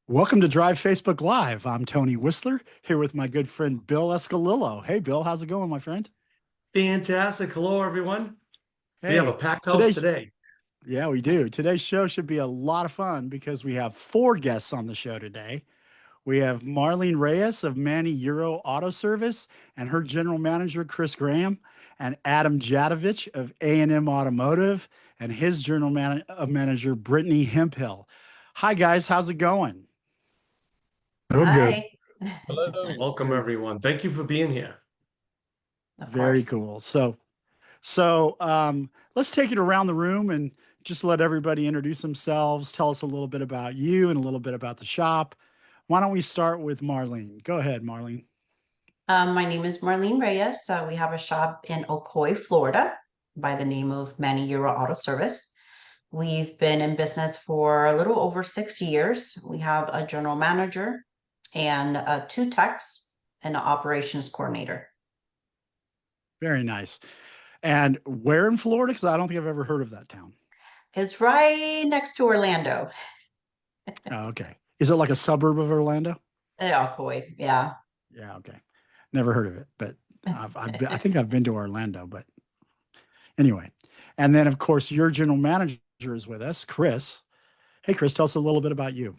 Welcome to Drive Facebook Live. I'm Tony Whistler here with my good friend Bill Escalillo. Hey, Bill, how's it going, my friend? Fantastic. Hello, everyone. We have a Hey, packed house today's, today. yeah, we do. Today's show should be a lot of fun because we have four guests on the show today. We have Marlene Reyes of Manny Euro Auto Service and her general manager, Chris Graham, and Adam Jadovitz of A&M Automotive and his manager, Brittany Hemphill. Hi, guys. How's it going? Oh, good. Hi. Hello. Welcome, Very, everyone. Thank you for being here. Of very course. cool. So let's take it around the room and just let everybody introduce themselves. Tell us a little bit about you and a little bit about the shop. Why don't we start with Marlene? Go ahead, Marlene. My name is Marlene Reyes. We have a shop in Ocoee, Florida, by the name of Manny Euro Auto Service. We've been in business for a little over 6 years. We have a general manager and two techs and an operations coordinator. Very nice. And where in Florida? Because I don't think I've ever heard of that town. It's right next to Orlando. Oh, okay. Is it like a suburb of Orlando? Ocoee, yeah. Yeah, okay. Never heard of it, but I think I've been to Orlando, but anyway. And then, of course, your general manager is with us, Chris. Hey, Chris, tell us a little bit about you.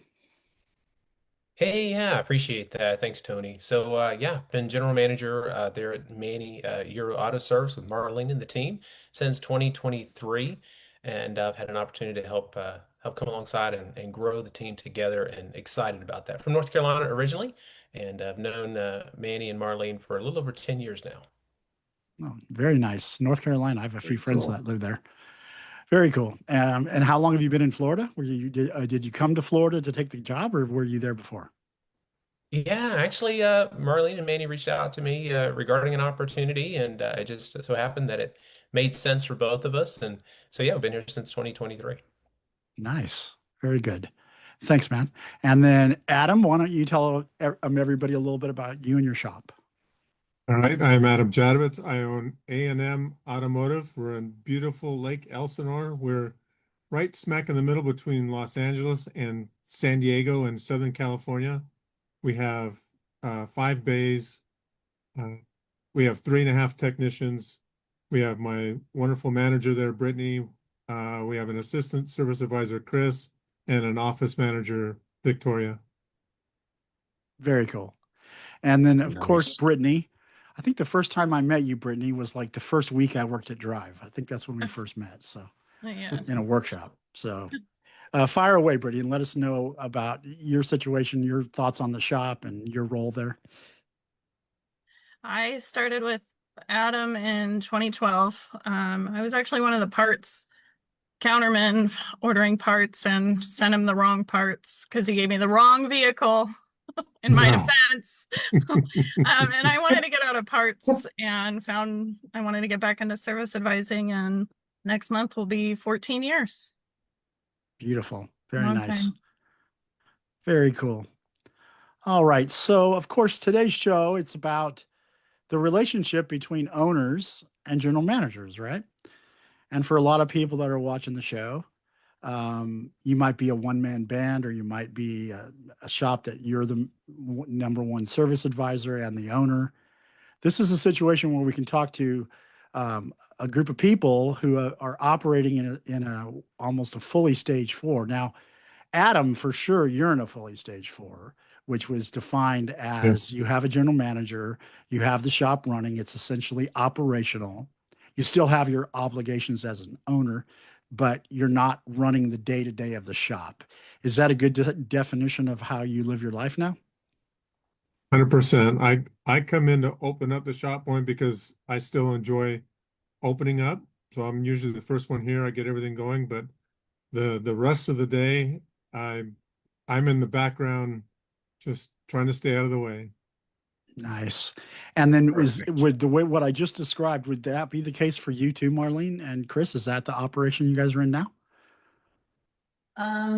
Hey, yeah, appreciate that. Thanks, Tony. Yeah, been general manager there at Manny Euro Auto Service with Marlene and the team since 2023, and I've had an opportunity to help come alongside and grow the team together, and excited about that. From North Carolina originally, and I've known Manny and Marlene for a little over 10 years now. Oh, very nice. North Carolina. I have a few Very friends that cool. live there. Very cool. And how long have you been in Florida? Did you come to Florida to take the job, or were you there before? Yeah, actually, Marlene and Manny reached out to me regarding an opportunity, and it just so happened that it made sense for both of us. And so, yeah, I've been here since 2023. Nice. Very good. Thanks, man. And then Adam, why don't you tell everybody a little bit about you and your shop? All right, I'm Adam Jadovitz. I own A&M Automotive. We're in beautiful Lake Elsinore. We're right smack in the middle between Los Angeles and San Diego in Southern California. We have 5 bays. Uh, we have 3.5 technicians. We have my wonderful manager there, Brittany. We have an assistant service advisor, Chris, and an office manager, Victoria. Very cool. And then, of course, Nice. Brittany. I think the first time I met you, Brittany, was like the first week I worked at Drive. I think that's when we first met. So Yes. in a workshop. So fire away, Brittany, and let us know about your situation, your thoughts on the shop, and your role there. I started with Adam in 2012. I was actually one of the parts countermen ordering parts and sent him the wrong parts because he gave me the wrong vehicle in my Wow. defense. And I wanted to get out of parts and found I wanted to get back into service advising, and next month will be 14 years. Beautiful. Very Long nice. time. Very cool. All right. So, of course, today's show, it's about the relationship between owners and general managers, right? And for a lot of people that are watching the show, you might be a one-man band, or you might be a shop that you're the number one service advisor and the owner. This is a situation where we can talk to a group of people who are operating in a almost a fully stage four. Now, Adam, for sure, you're in a fully stage four, which was defined as Yes. you have a general manager, you have the shop running, it's essentially operational. You still have your obligations as an owner, but you're not running the day to day of the shop. Is that a good definition of how you live your life now? 100%. I come in to open up the shop point because I still enjoy opening up. So I'm usually the first one here. I get everything going, but the rest of the day, I'm in the background, just trying to stay out of the way. Nice. And then Perfect. would the way what I just described, would that be the case for you too, Marlene and Chris? Is that the operation you guys are in now?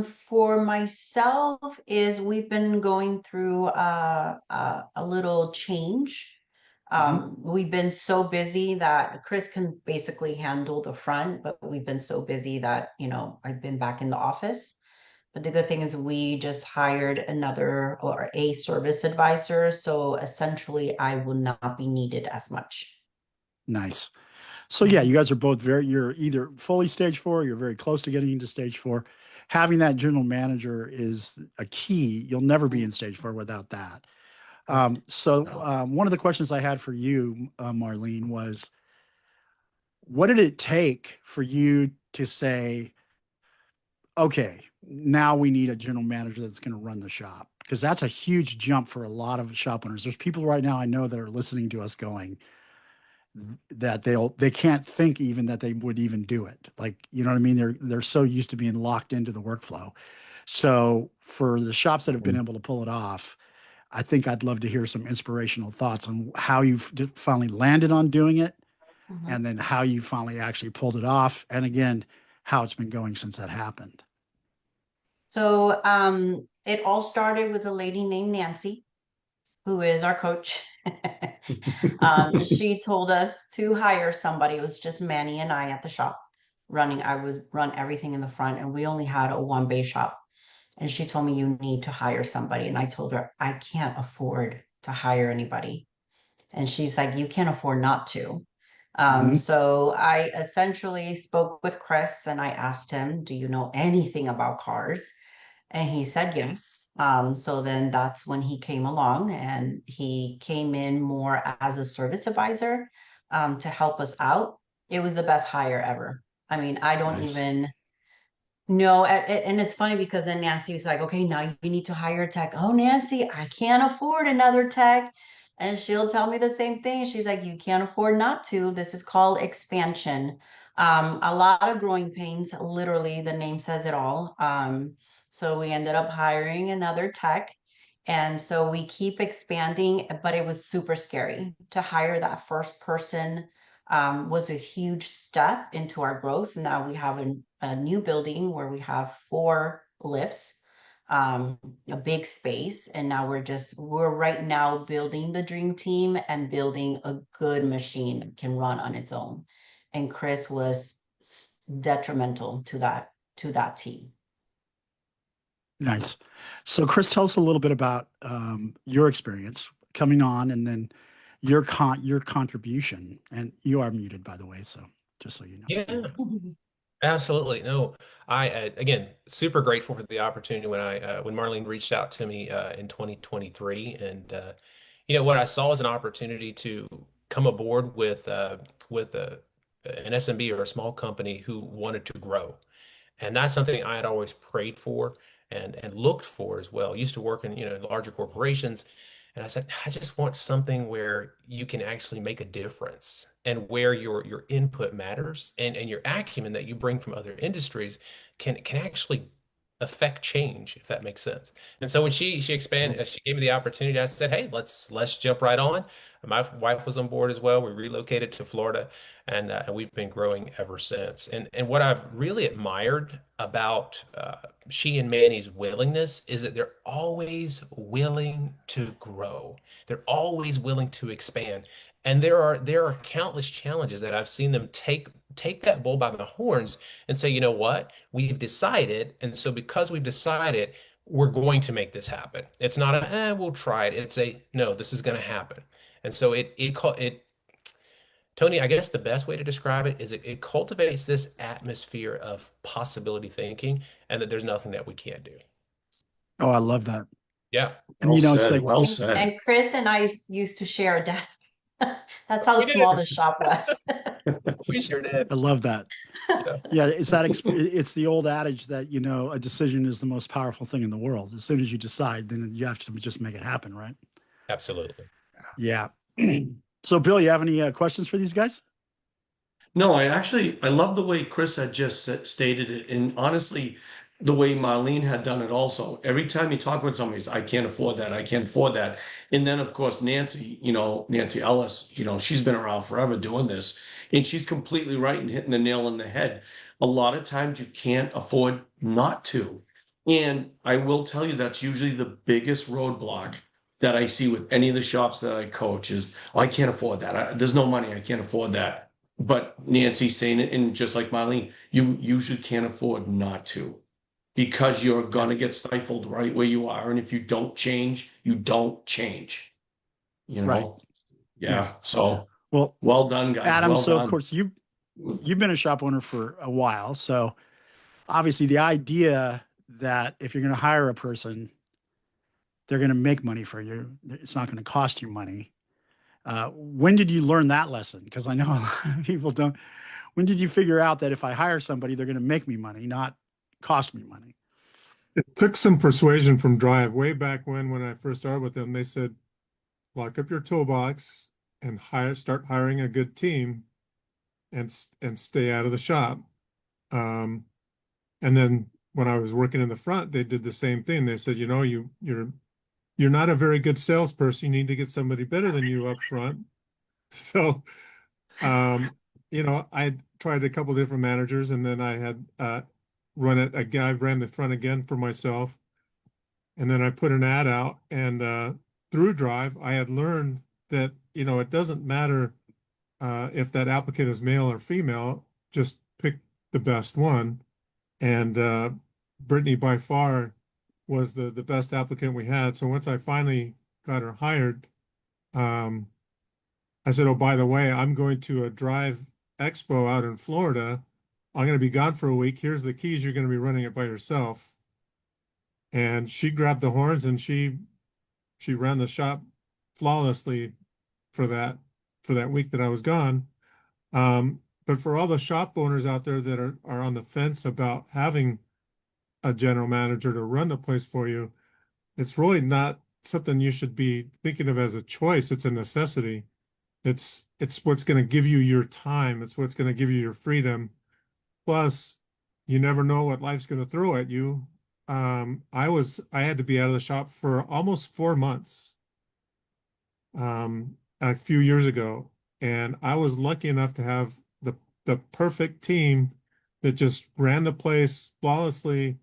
For myself is we've been going through a little change. Mhm. We've been so busy that Chris can basically handle the front, but we've been so busy that, I've been back in the office. But the good thing is we just hired another or a service advisor. So essentially, I will not be needed as much. Nice. So yeah, you guys are both you're either fully stage four, or you're very close to getting into stage four. Having that general manager is a key. You'll never be in stage four without that. One of the questions I had for you, Marlene, was what did it take for you to say, okay, now we need a general manager that's going to run the shop? Because that's a huge jump for a lot of shop owners. There's people right now I know that are listening to us going that they can't think even that they would even do it. Like, you know what I mean? They're so used to being locked into the workflow. So for the shops that have been able to pull it off, I think I'd love to hear some inspirational thoughts on how you finally landed on doing it, Mhm. and then how you finally actually pulled it off. And again, how it's been going since that happened. So it all started with a lady named Nancy, who is our coach. She told us to hire somebody. It was just Manny and I at the shop running. I was run everything in the front, and we only had a one bay shop. And she told me, you need to hire somebody. And I told her, I can't afford to hire anybody. And she's like, you can't afford not to. Mhm. So I essentially spoke with Chris and I asked him, do you know anything about cars? And he said yes. So then that's when he came along, and he came in more as a service advisor to help us out. It was the best hire ever. I mean, I don't Nice. even no, and it's funny because then Nancy's like, okay, now you need to hire a tech. Oh, Nancy, I can't afford another tech. And she'll tell me the same thing. She's like, you can't afford not to. This is called expansion. A lot of growing pains, literally, the name says it all. So we ended up hiring another tech. And so we keep expanding, but it was super scary to hire that first person. Was a huge step into our growth. Now we have a new building where we have 4 lifts, a big space, and now we're right now building the dream team and building a good machine that can run on its own. And Chris was detrimental to that team. Nice. So Chris, tell us a little bit about your experience coming on, and then your contribution. And you are muted, by the way, so just so you know. Yeah, absolutely. No, again super grateful for the opportunity when Marlene reached out to me in 2023, and what I saw as an opportunity to come aboard with an SMB or a small company who wanted to grow. And that's something I had always prayed for and looked for as well. Used to work in, larger corporations. And I said, I just want something where you can actually make a difference and where your input matters, and your acumen that you bring from other industries can actually affect change, if that makes sense. And so when she expanded, she gave me the opportunity, I said, hey, let's jump right on. My wife was on board as well. We relocated to Florida, and we've been growing ever since. And what I've really admired about she and Manny's willingness is that they're always willing to grow. They're always willing to expand. And there are countless challenges that I've seen them take that bull by the horns and say, you know what, we've decided, and so because we've decided, we're going to make this happen. It's not we'll try it. It's a no, this is going to happen. And so it Tony, I guess the best way to describe it is it cultivates this atmosphere of possibility thinking, and that there's nothing that we can't do. Oh, I love that. Yeah, And Well it's said. like, Well And, said. and Chris and I used to share a desk. That's how we small did. the shop was. We sure did. I love that. Yeah, Yeah, it's the old adage that, a decision is the most powerful thing in the world. As soon as you decide, then you have to just make it happen, right? absolutely. Yeah. So, Bill, you have any questions for these guys? No, I love the way Chris had just stated it. And honestly, the way Marlene had done it also. Every time you talk with somebody, it's, I can't afford that. I can't afford that. And then, of course, Nancy, Nancy Ellis, she's been around forever doing this. And she's completely right in hitting the nail on the head. A lot of times you can't afford not to. And I will tell you that's usually the biggest roadblock that I see with any of the shops that I coach is, oh, I can't afford that. There's no money. I can't afford that. But Nancy's saying it, and just like Marlene, you usually can't afford not to. because you're gonna get stifled right where you are. And if you don't change, you don't change. You Right. know? Yeah. Yeah. So Well, well done, guys. Adam, Well so of done. course you've been a shop owner for a while. So obviously the idea that if you're going to hire a person, they're going to make money for you. It's not going to cost you money. When did you learn that lesson? Because I know a lot of people don't. When did you figure out that if I hire somebody, they're going to make me money, not cost me money? It took some persuasion from Drive way back when I first started with them. They said, lock up your toolbox and start hiring a good team and stay out of the shop. And then when I was working in the front, they did the same thing. They said, you're not a very good salesperson. You need to get somebody better than you up front. So, I tried a couple different managers, and then I had a guy ran the front again for myself. And then I put an ad out, and through Drive, I had learned that, it doesn't matter if that applicant is male or female, just pick the best one. And Brittany by far was the best applicant we had. So once I finally got her hired, I said, oh, by the way, I'm going to a Drive Expo out in Florida. I'm going to be gone for a week. Here's the keys. You're going to be running it by yourself. And she grabbed the horns and she ran the shop flawlessly for that week that I was gone. But for all the shop owners out there that are on the fence about having a general manager to run the place for you, it's really not something you should be thinking of as a choice. It's a necessity. It's what's going to give you your time. It's what's going to give you your freedom. Plus, you never know what life's going to throw at you. I had to be out of the shop for almost 4 months, a few years ago, and I was lucky enough to have the perfect team that just ran the place flawlessly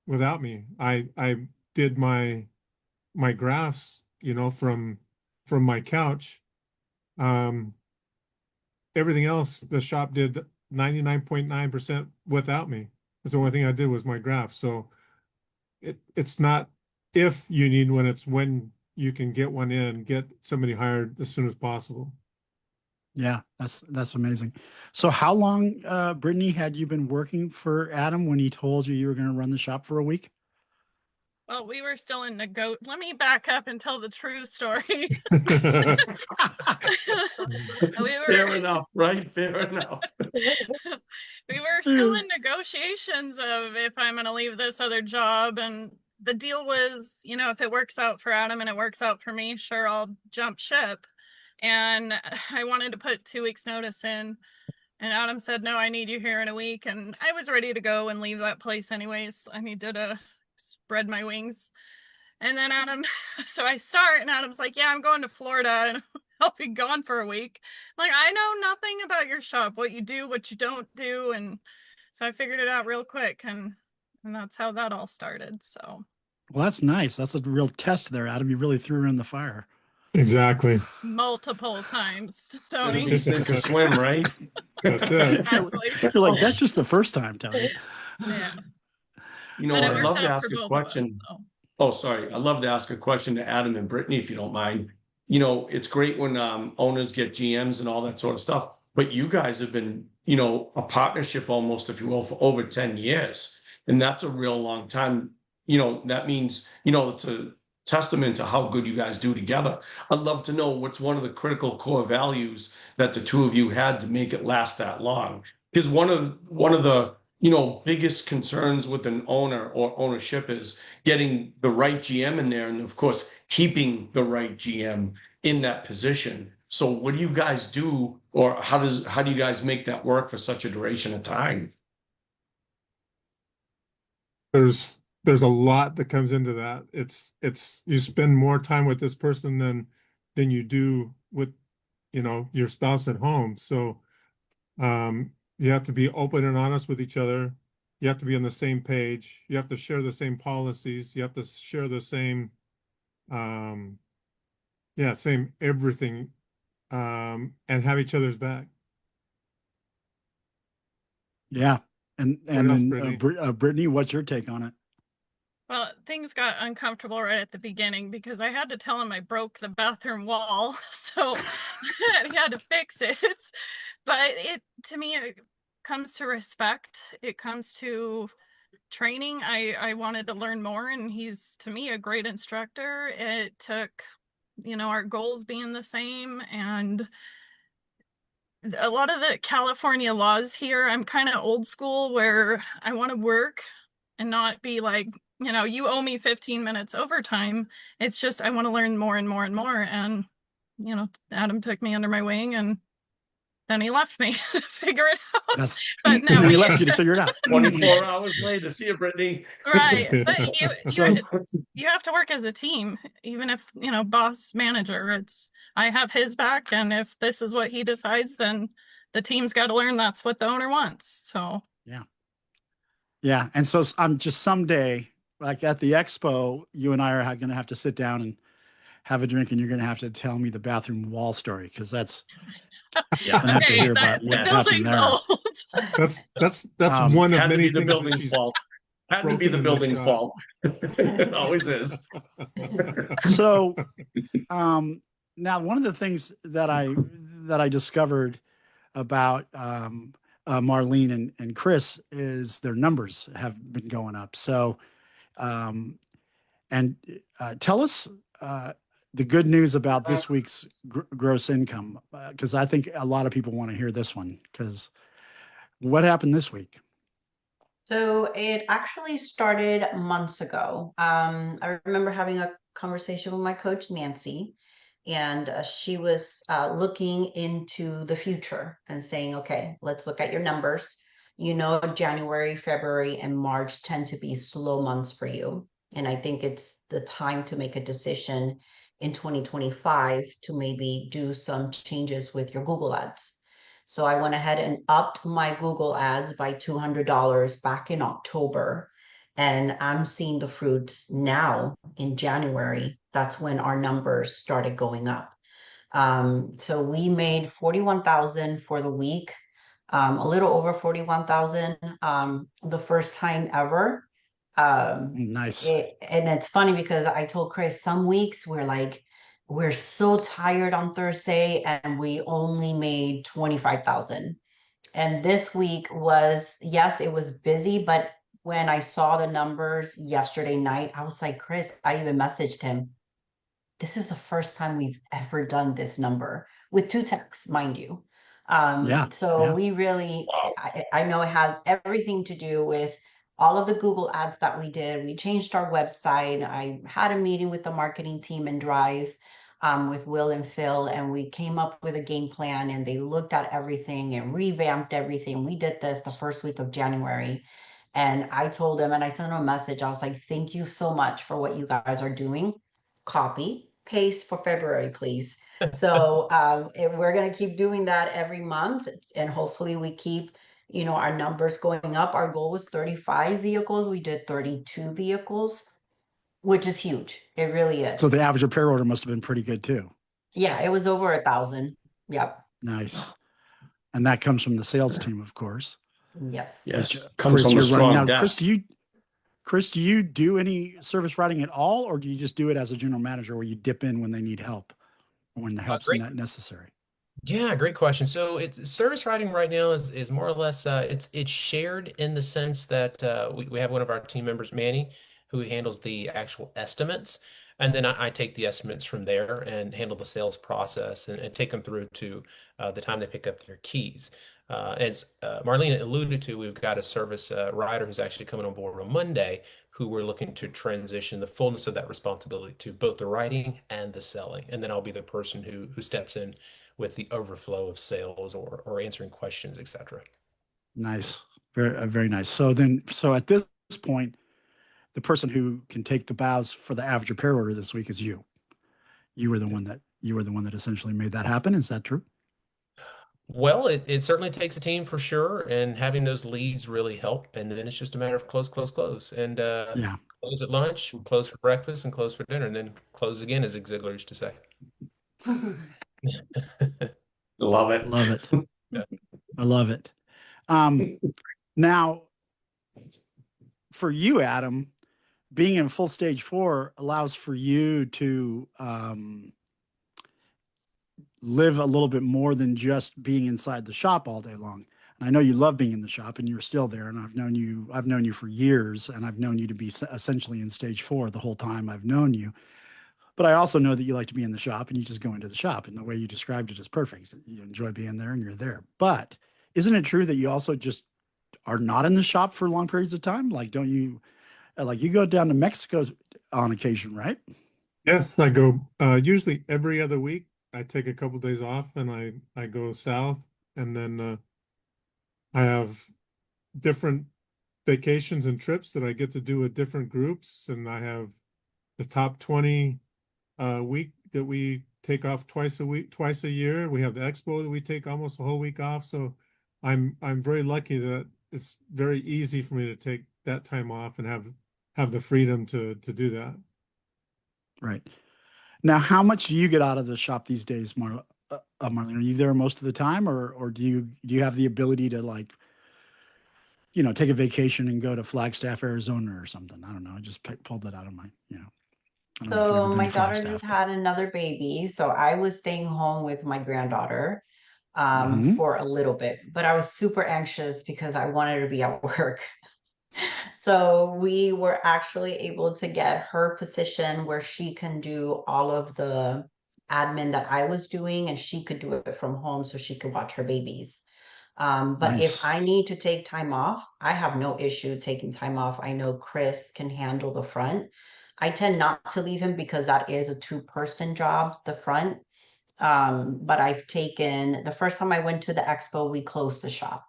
without me. I did my graphs, from my couch. Everything else the shop did 99.9% without me. That's the only thing I did was my graphs. So it's not if you need one, it's when you can get one in, get somebody hired as soon as possible. Yeah, that's amazing. So how long, Brittany, had you been working for Adam when he told you were going to run the shop for a week? Well, we were still in let me back up and tell the true story. Fair enough, right? Fair enough. We were still in negotiations of if I'm going to leave this other job. And the deal was, if it works out for Adam and it works out for me, sure, I'll jump ship. And I wanted to put 2 weeks notice in. And Adam said, no, I need you here in a week. And I was ready to go and leave that place anyways. I needed to spread my wings. And then so I start and Adam's like, yeah, I'm going to Florida and I'll be gone for a week. I'm like, I know nothing about your shop, what you do, what you don't do. And so I figured it out real quick. And that's how that all started. So. Well, that's nice. That's a real test there, Adam. You really threw her in the fire. Exactly. Multiple times, Gonna Tony. be sink or swim, right? That's it. You're like, that's just the first time, Tony. Yeah. I'd But it love worked to out ask for a both of us, question. so. Oh, sorry. I'd love to ask a question to Adam and Brittany, if you don't mind. It's great when owners get GMs and all that sort of stuff, but you guys have been, a partnership almost, if you will, for over 10 years. And that's a real long time. That means, it's a testament to how good you guys do together. I'd love to know what's one of the critical core values that the two of you had to make it last that long. Because one of the biggest concerns with an owner or ownership is getting the right GM in there, and of course, keeping the right GM in that position. So what do you guys do, or how do you guys make that work for such a duration of time? There's a lot that comes into that. It's you spend more time with this person than you do with, your spouse at home. So you have to be open and honest with each other. You have to be on the same page. You have to share the same policies. You have to share the same, same everything, and have each other's back. Yeah. And What else, then Brittany? Brittany, what's your take on it? Well, things got uncomfortable right at the beginning because I had to tell him I broke the bathroom wall, so he had to fix it. But to me, it comes to respect. It comes to training. I wanted to learn more, and he's, to me, a great instructor. It took, our goals being the same, and a lot of the California laws here, I'm kind of old school where I want to work and not be like, you owe me 15 minutes overtime. It's just I want to learn more and more and more. And, Adam took me under my wing, and then he left me to figure it out. That's But and now then he left you to figure it out. 24 hours later. See you, Brittany. right. But So you have to work as a team, even if, boss manager, I have his back. And if this is what he decides, then the team's got to learn that's what the owner wants. So yeah, and so I'm just someday, like at the expo, you and I are going to have to sit down and have a drink, and you're going to have to tell me the bathroom wall story, because that's Yeah. gonna have to okay, hear about the what happened building's there. old. That's one of Had to many be the things that building's she's fault. Had to be broken the in building's shop. fault. It always is. So now one of the things that I discovered about Marlene and Chris is their numbers have been going up. So and tell us the good news about this week's gross income, because I think a lot of people want to hear this one, because what happened this week? So it actually started months ago. I remember having a conversation with my coach, Nancy, and she was looking into the future and saying, okay, let's look at your numbers. January, February, and March tend to be slow months for you. And I think it's the time to make a decision in 2025 to maybe do some changes with your Google ads. So I went ahead and upped my Google ads by $200 back in October. And I'm seeing the fruits now in January. That's when our numbers started going up. So we made 41,000 for the week, a little over 41,000, the first time ever. Nice. And it's funny because I told Chris, some weeks we're so tired on Thursday and we only made 25,000. And this week was, yes, it was busy, but when I saw the numbers yesterday night, I was like, Chris, I even messaged him. This is the first time we've ever done this number with 2 texts, mind you. So we really, I know it has everything to do with all of the Google ads that we did. We changed our website. I had a meeting with the marketing team in Drive with Will and Phil, and we came up with a game plan, and they looked at everything and revamped everything. We did this the first week of January. And I told them, and I sent them a message. I was like, thank you so much for what you guys are doing. Copy, paste for February, please. So we're going to keep doing that every month, and hopefully we keep, our numbers going up. Our goal was 35 vehicles. We did 32 vehicles, which is huge. It really is. So the average repair order must have been pretty good too. Yeah, it was over 1,000. Yep. Nice. And that comes from the sales team, of course. Yes. Yes. Which, Comes Chris, from a you're running strong now. Chris, desk. Chris, do you do any service writing at all, or do you just do it as a general manager where you dip in when they need help, or when the help's Great. not necessary? Yeah, great question. So it's service writing right now is more or less it's shared in the sense that we have one of our team members, Manny, who handles the actual estimates. And then I take the estimates from there and handle the sales process and take them through to the time they pick up their keys. As Marlene alluded to, we've got a service writer who's actually coming on board on Monday, who we're looking to transition the fullness of that responsibility to both the writing and the selling. And then I'll be the person who steps in with the overflow of sales or answering questions, etc. Nice. Very nice. So at this point, the person who can take the bows for the average repair order this week is you. You were the one that essentially made that happen. Is that true? Well, it certainly takes a team for sure, and having those leads really help. And then it's just a matter of close, close, close. And Yeah. close at lunch, close for breakfast, and close for dinner, and then close again, as Zig Ziglar used to say. Love it. Love it. Yeah. I love it. Now, for you, Adam, being in full stage 4 allows for you to live a little bit more than just being inside the shop all day long. And I know you love being in the shop, and you're still there. And I've known you for years, and I've known you to be essentially in stage 4 the whole time I've known you. But I also know that you like to be in the shop, and you just go into the shop, and the way you described it is perfect. You enjoy being there, and you're there. But isn't it true that you also just are not in the shop for long periods of time? Like, don't you, like, you go down to Mexico on occasion, right? Yes, I go usually every other week. I take a couple days off and I go south, and then I have different vacations and trips that I get to do with different groups, and I have the top 20 week that we take off twice a year. We have the expo that we take almost a whole week off. So I'm very lucky that it's very easy for me to take that time off and have the freedom to do that. Right. Now, how much do you get out of the shop these days, Marlene? Are you there most of the time, or do you have the ability to, like, take a vacation and go to Flagstaff, Arizona or something? I don't know. I just pulled that out of my, I don't know if you've ever So been my to daughter Flagstaff, just but had another baby, so I was staying home with my granddaughter Mhm. for a little bit, but I was super anxious because I wanted to be at work. So we were actually able to get her position where she can do all of the admin that I was doing, and she could do it from home so she could watch her babies. But if Nice. I need to take time off, I have no issue taking time off. I know Chris can handle the front. I tend not to leave him because that is a two-person job, the front. But I've taken the first time I went to the expo, we closed the shop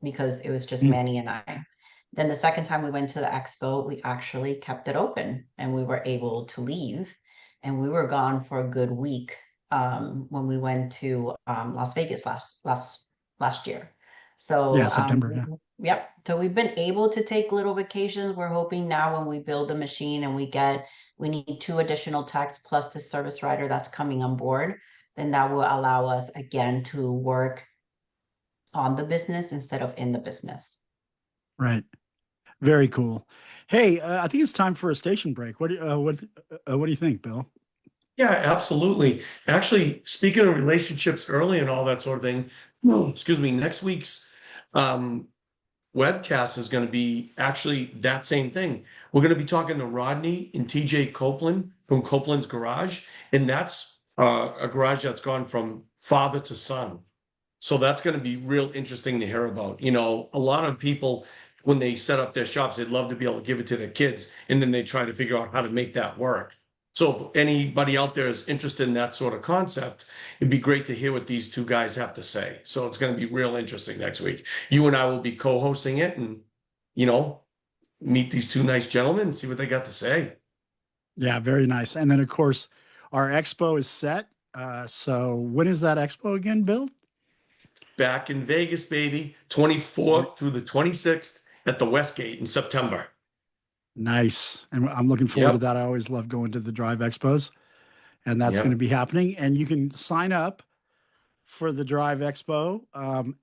because it was just Mm. Manny and I. Then the second time we went to the expo, we actually kept it open and we were able to leave. And we were gone for a good week when we went to Las Vegas last year. Yeah, So September. Yeah. yep. So we've been able to take little vacations. We're hoping now when we build a machine and we need 2 additional techs plus the service writer that's coming on board, then that will allow us again to work on the business instead of in the business. Right. Very cool. Hey, I think it's time for a station break. What do you think, Bill? Yeah, absolutely. Actually, speaking of relationships early and all that sort of thing, excuse me, next week's um, webcast is going to be actually that same thing. We're going to be talking to Rodney and TJ Copeland from Copeland's Garage, and that's a garage that's gone from father to son. So that's going to be real interesting to hear about. A lot of people, when they set up their shops, they'd love to be able to give it to their kids, and then they try to figure out how to make that work. So if anybody out there is interested in that sort of concept, it'd be great to hear what these two guys have to say. So it's going to be real interesting next week. You and I will be co-hosting it and, you know, meet these two nice gentlemen and see what they got to say. Yeah, very nice. And then, of course, our expo is set. So when is that expo again, Bill? Back in Vegas, baby, 24th through the 26th at the Westgate in September. Nice. And I'm looking forward to Yep. that. I always love going to the Drive Expos, and that's going to Yep. be happening. And you can sign up for the Drive Expo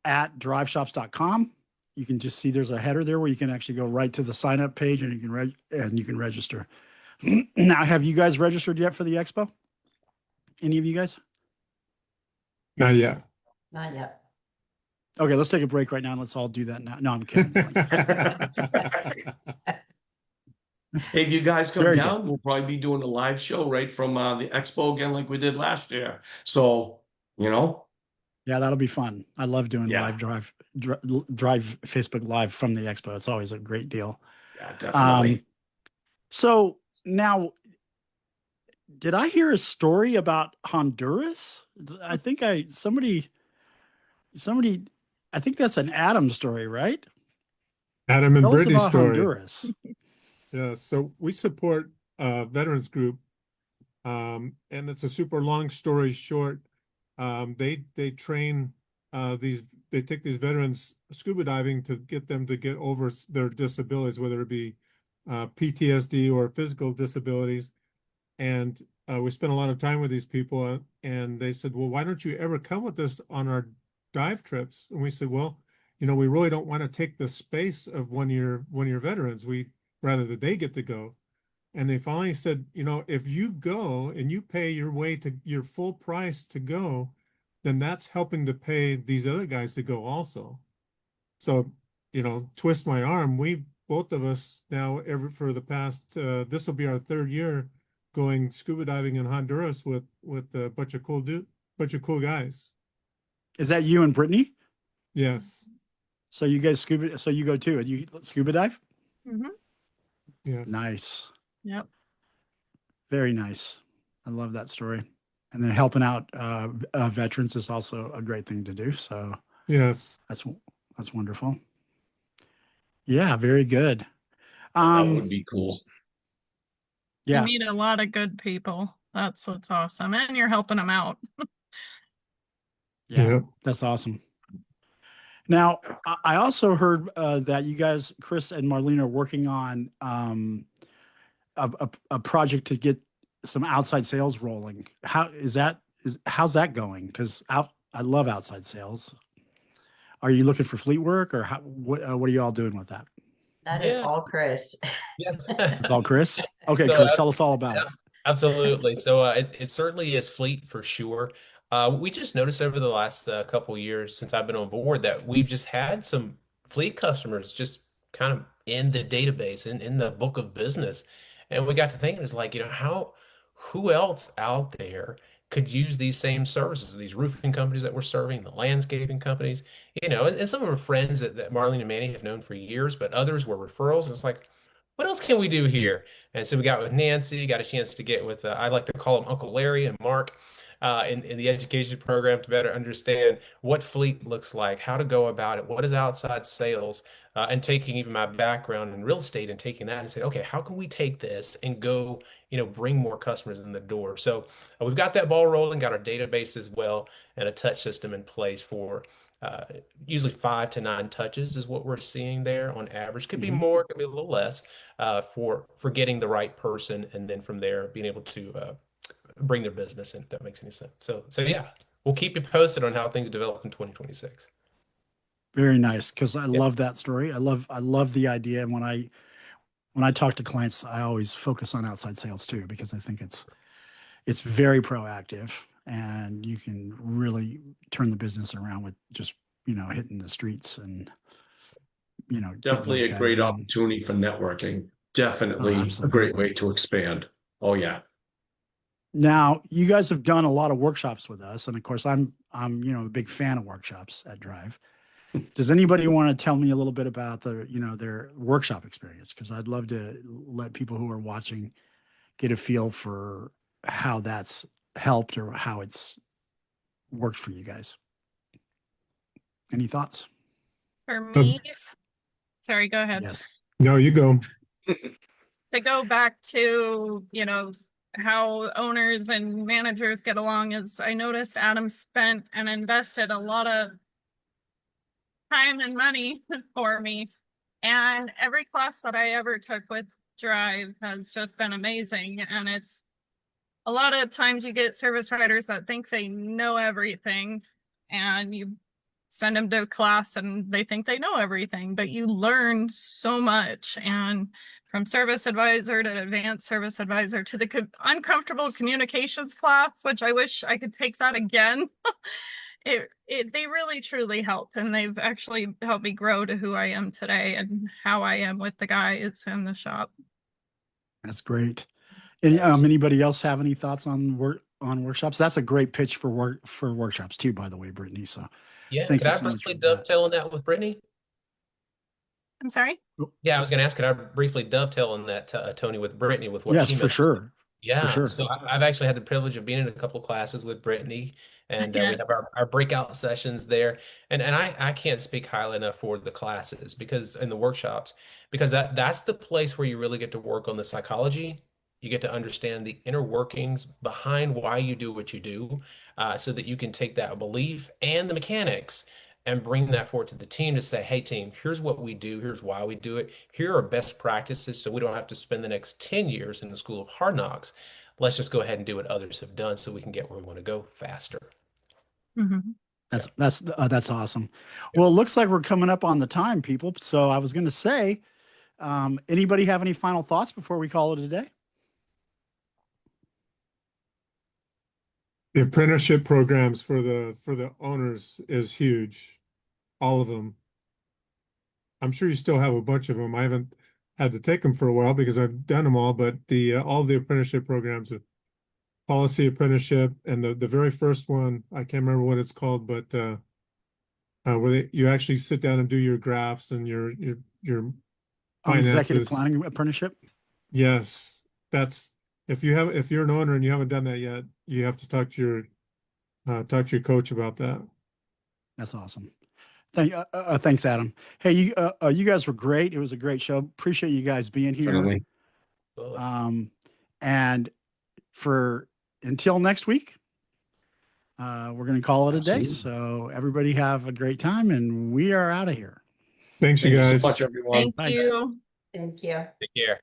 at driveshops.com. You can just see there's a header there where you can actually go right to the sign up page, and you can register. Now, have you guys registered yet for the expo? Any of you guys? Not yet. Not yet. Okay, let's take a break right now and let's all do that now. No, I'm kidding. Hey, if you guys come Very good. down, we'll probably be doing a live show right from the expo again, like we did last year. So, Yeah, that'll be fun. I love doing Yeah. live drive Facebook Live from the expo. It's always a great deal. yeah, definitely. So now, did I hear a story about Honduras? I think somebody, I think that's an Adam story, right? Adam and Tell us Brittany's about story. Honduras. Yeah, so we support a veterans group, and it's a super long story short. They train they take these veterans scuba diving to get them to get over their disabilities, whether it be PTSD or physical disabilities. And we spent a lot of time with these people, and they said, "Well, why don't you ever come with us on our dive trips?" And we said, "Well, we really don't want to take the space of one of your veterans. rather that they get to go. And they finally said, you know, if you go and you pay your way to your full price to go, then that's helping to pay these other guys to go also. So, you know, twist my arm. We both of us now for the past this will be our third year going scuba diving in Honduras with a bunch of cool guys. Is that you and Brittany? Yes. So you guys scuba, so you go too, and you scuba dive? Mhm. Yes. Nice. Yep. Very nice. I love that story. And then helping out veterans is also a great thing to do. So Yes. that's wonderful. Yeah, very good. That would be cool. You Yeah, meet a lot of good people. That's what's awesome. And you're helping them out. yeah, Yep. that's awesome. Now, I also heard that you guys, Chris and Marlene, are working on a project to get some outside sales rolling. How's that going? Because I love outside sales. Are you looking for fleet work, or what are you all doing with that? That is Yeah. all Chris. Yeah. It's all Chris. Okay, So, Chris, tell us all about yeah, it. absolutely. So it certainly is fleet for sure. We just noticed over the last couple years since I've been on board that we've just had some fleet customers just kind of in the database in the book of business. And we got to thinking, it's like, who else out there could use these same services, these roofing companies that we're serving, the landscaping companies, and some of our friends that Marlene and Manny have known for years, but others were referrals. And it's like, what else can we do here? And so we got with Nancy, got a chance to get with, I like to call them Uncle Larry and Mark in the education program to better understand what fleet looks like, how to go about it, what is outside sales, and taking even my background in real estate and taking that and say, okay, how can we take this and go, bring more customers in the door? So we've got that ball rolling, got our database as well, and a touch system in place for uh, usually 5 to 9 touches is what we're seeing there on average. Could be Mhm. more, could be a little less for getting the right person, and then from there being able to bring their business in, if that makes any sense. So yeah, we'll keep you posted on how things develop in 2026. Very nice, because I Yeah. love that story. I love the idea. And when I talk to clients, I always focus on outside sales too, because I think it's very proactive, and you can really turn the business around with just hitting the streets and getting Definitely those a guys great in. opportunity for networking. Oh, Definitely a great way absolutely. to expand. Oh yeah. Now, you guys have done a lot of workshops with us, and of course, I'm a big fan of workshops at Drive. Does anybody want to tell me a little bit about their workshop experience? Because I'd love to let people who are watching get a feel for how that's helped or how it's worked for you guys. Any thoughts? For Um, me, sorry, go ahead. Yes. no, you go. To go back to, how owners and managers get along is I noticed Adam spent and invested a lot of time and money for me. And every class that I ever took with Drive has just been amazing. And it's a lot of times you get service writers that think they know everything, and you send them to a class and they think they know everything, but you learn so much. And from service advisor to advanced service advisor to the uncomfortable communications class, which I wish I could take that again. They really truly help, and they've actually helped me grow to who I am today and how I am with the guys in the shop. That's great. Absolutely. Anybody else have any thoughts on workshops? That's a great pitch for workshops too, by the way, Brittany. So Yeah, thank could you I so much briefly for that. dovetail on that with Brittany? I'm sorry. Oh, Yeah, I was going to ask, could I briefly dovetail on that, Tony, with Brittany, with what yes, she for mentioned? sure. For Yeah, sure. so I've actually had the privilege of being in a couple of classes with Brittany, and we Yeah. have our breakout sessions there. And I can't speak highly enough for the classes because in the workshops, because that's the place where you really get to work on the psychology. You get to understand the inner workings behind why you do what you do, so that you can take that belief and the mechanics and bring that forward to the team to say, hey, team, here's what we do, here's why we do it. Here are best practices so we don't have to spend the next 10 years in the school of hard knocks. Let's just go ahead and do what others have done so we can get where we want to go faster. Mhm. Yeah. That's awesome. Well, it looks like we're coming up on the time, people. So I was going to say, Anybody have any final thoughts before we call it a day? The apprenticeship programs for the owners is huge. All of them. I'm sure you still have a bunch of them. I haven't had to take them for a while because I've done them all, but the all the apprenticeship programs, policy apprenticeship, and the very first one, I can't remember what it's called, but where you actually sit down and do your graphs and your Executive finances. planning apprenticeship. Yes, that's if you're an owner and you haven't done that yet, you have to talk to your coach about that. That's awesome. Thanks, Adam. Hey, you guys were great. It was a great show. Appreciate you guys being here. Definitely. And until next week, we're going to call it a day. Absolutely. So everybody have a great time, and we are out of here. Thanks, you Thank you guys. so much, everyone. Thank Bye. you. Thank you. Take care.